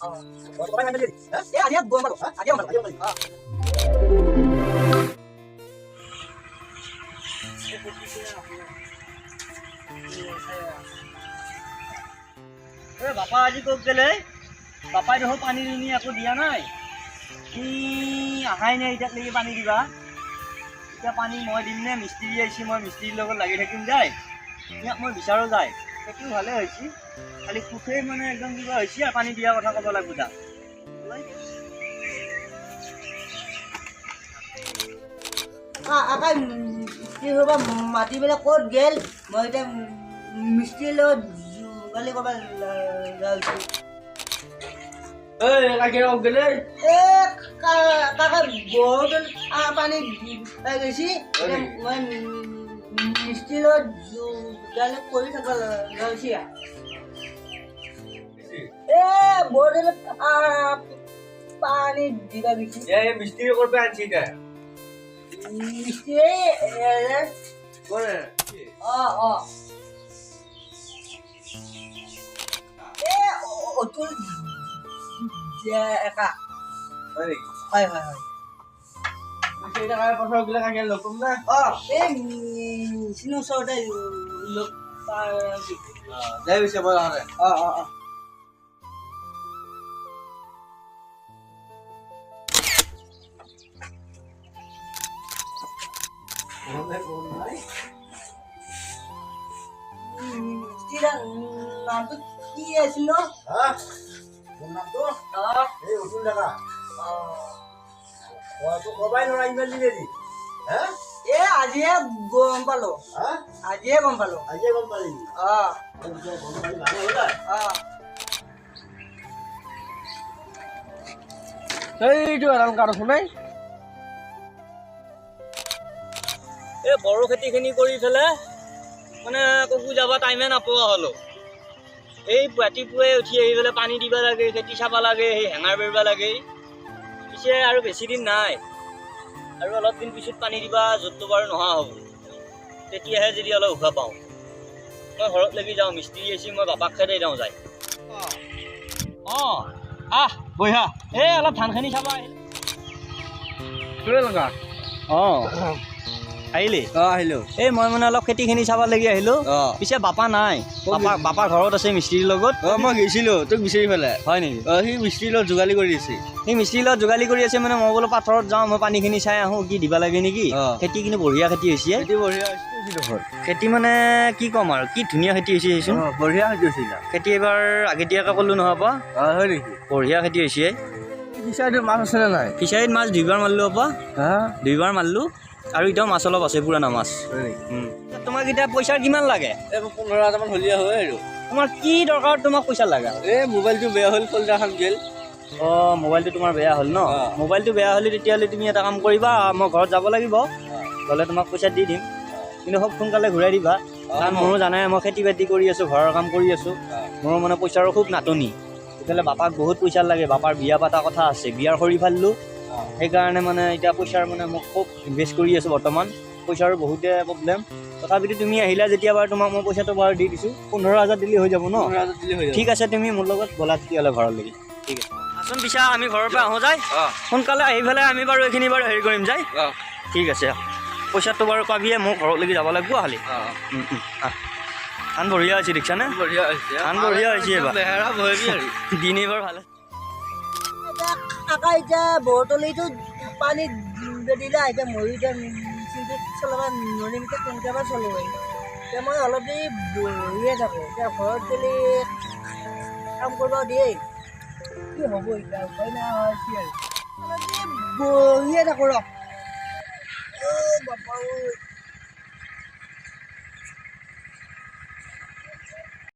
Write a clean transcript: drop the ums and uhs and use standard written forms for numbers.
বাপা আজি ক'ত গেলে বাপাই দেখোন পানী দুনি একো দিয়া নাই কি আহাই নাই এতিয়ালৈকে পানী দিবা এতিয়া পানী মই দিম নে মিস্ত্ৰী আহিছে মই মিস্ত্ৰীৰ লগত লাগি থাকিম যায় ইয়াক মই বিচাৰো যায় সেইটো ভালে হৈছে খালি সুখেই মানে একদম কিবা হৈছে আৰু পানী দিয়া কথা ক'ব লাগিব তাক আকাই মিস্ত্ৰী হবা মাতি পেলাই ক'ত গেল মই এতিয়া মিস্ত্ৰীৰ লগত যোগালি ক'ব যাইছো কাকা বহুত পানী পাই গৈছি মই মিস্ত্ৰীৰ লগত যোগালি কৰি থাকিব যাইছি বহুত পানী দিবা গৈছি মিস্ত্ৰী কৰবে আনছি এতিয়া মিস্ত্ৰী অতুল একা হয় হয় হয় চিনো ওচৰতে লগ যাই পিছে মই নামটো কি আছিল আজিহে গম পালো আজিহে গম পালো এইটো আৰাম কাৰ শুনাই এই বড়ো খেতিখিনি কৰি পেলাই মানে ক'তো যাব টাইমে নাপোৱা হ'লো এই ৰাতিপুৱাই উঠি আহি পেলাই পানী দিব লাগে খেতি চাব লাগে সেই হেঙাৰ বেৰিব লাগে পিছে আৰু বেছি দিন নাই আৰু অলপ দিন পিছত পানী দিবা য'তটো বাৰু নোহোৱা হ'ব তেতিয়াহে যদি অলপ উশাহ পাওঁ মই ঘৰত লাগি যাওঁ মিস্ত্ৰী আহিছে মই বাপাক খেদাই যাওঁ যায় বঢ়িয়া এই অলপ ধানখিনি চাব আহিলি আহিলো এই মই মানে অলপ খেতিখিনি চাব লাগি আহিলো পিছে বাপা নাই বাপাৰ ঘৰত আছে মিস্ত্ৰীৰ লগত মই গৈছিলো তোক বিচাৰি পেলাই হয় নেকি সি মিস্ত্ৰীৰ লগত যোগালি কৰি আছে সি মিস্ত্ৰীৰ লগত যোগালি কৰি আছে মানে মই বোলো পাথৰত যাওঁ মই পানীখিনি চাই আহোঁ কি দিব লাগে নেকি খেতি কিন্তু বঢ়িয়া খেতি হৈছে খেতি মানে কি ক'ম আৰু কি ধুনীয়া খেতি হৈছে দেচোন বঢ়িয়া খেতি হৈছিল খেতি এবাৰ আগতীয়াকৈ ক'লো নহ'ব হয় নেকি বঢ়িয়া খেতি হৈছে ফিচাৰীত মাছ আছেনে নাই ফিচাৰীত মাছ 2বাৰ মাৰিলোঁ আপা 2বাৰ মাৰিলোঁ আৰু এতিয়াও মাছ অলপ আছে পুৰণা মাছ তোমাক এতিয়া পইচা কিমান লাগে 15,000 মান হ'লিয়া হয় আৰু তোমাৰ কি দৰকাৰত তোমাক পইচা লাগে এই মোবাইলটো বেয়া হ'ল ফল্ডাৰখন গেল মোবাইলটো তোমাৰ বেয়া হ'ল ন মোবাইলটো বেয়া হ'লে তেতিয়াহ'লে তুমি এটা কাম কৰিবা মই ঘৰত যাব লাগিব গ'লে তোমাক পইচা দি দিম কিন্তু খুব সোনকালে ঘূৰাই দিবা কাৰণ মোৰো জানাই মই খেতি বাতি কৰি আছোঁ ঘৰৰ কাম কৰি আছোঁ মোৰো মানে পইচাৰো খুব নাটনি তেতিয়াহ'লে বাপাক বহুত পইচা লাগে বাপাৰ বিয়া পাতা কথা আছে বিয়াৰ খৰি ফালিলোঁ সেইকাৰণে মানে এতিয়া পইচাৰ মানে মোক খুব ইনভেষ্ট কৰি আছোঁ বৰ্তমান পইচাৰো বহুতে প্ৰব্লেম তথাপিতো তুমি আহিলা যেতিয়া বাৰু তোমাক মই পইচাটো বাৰু দি দিছোঁ 15,000 দিলে হৈ যাব ন ঠিক আছে তুমি মোৰ লগত গ'লা তেতিয়াহ'লে ঘৰলৈকে ঠিক আছে আচোন পিছা আমি ঘৰৰ পৰা আহোঁ যায় সোনকালে আহি পেলাই আমি বাৰু এইখিনি বাৰু হেৰি কৰিম যায় ঠিক আছে পইচাটো বাৰু পাবিয়ে মোক ঘৰলৈকে যাব লাগিব খালি ধান বঢ়িয়া হৈছে দেখিছানে ধান বঢ়িয়া হৈছে এইবাৰ দিন এইবাৰ ভালে কাকা এতিয়া বৰতলিটো পানী দিলে এতিয়া মৰি এতিয়া চিন্তা চলাব নোৱাৰিম এতিয়া কেনেকৈ চলাব এতিয়া মই অলপ দেৰি বহিয়ে থাকোঁ এতিয়া ঘৰত গ'লে কাম কৰিব দিয়ে কি হ'ব এতিয়া উপায় নাই হয় কি আৰু অলপ দেৰি বহিয়ে থাকোঁ বাপা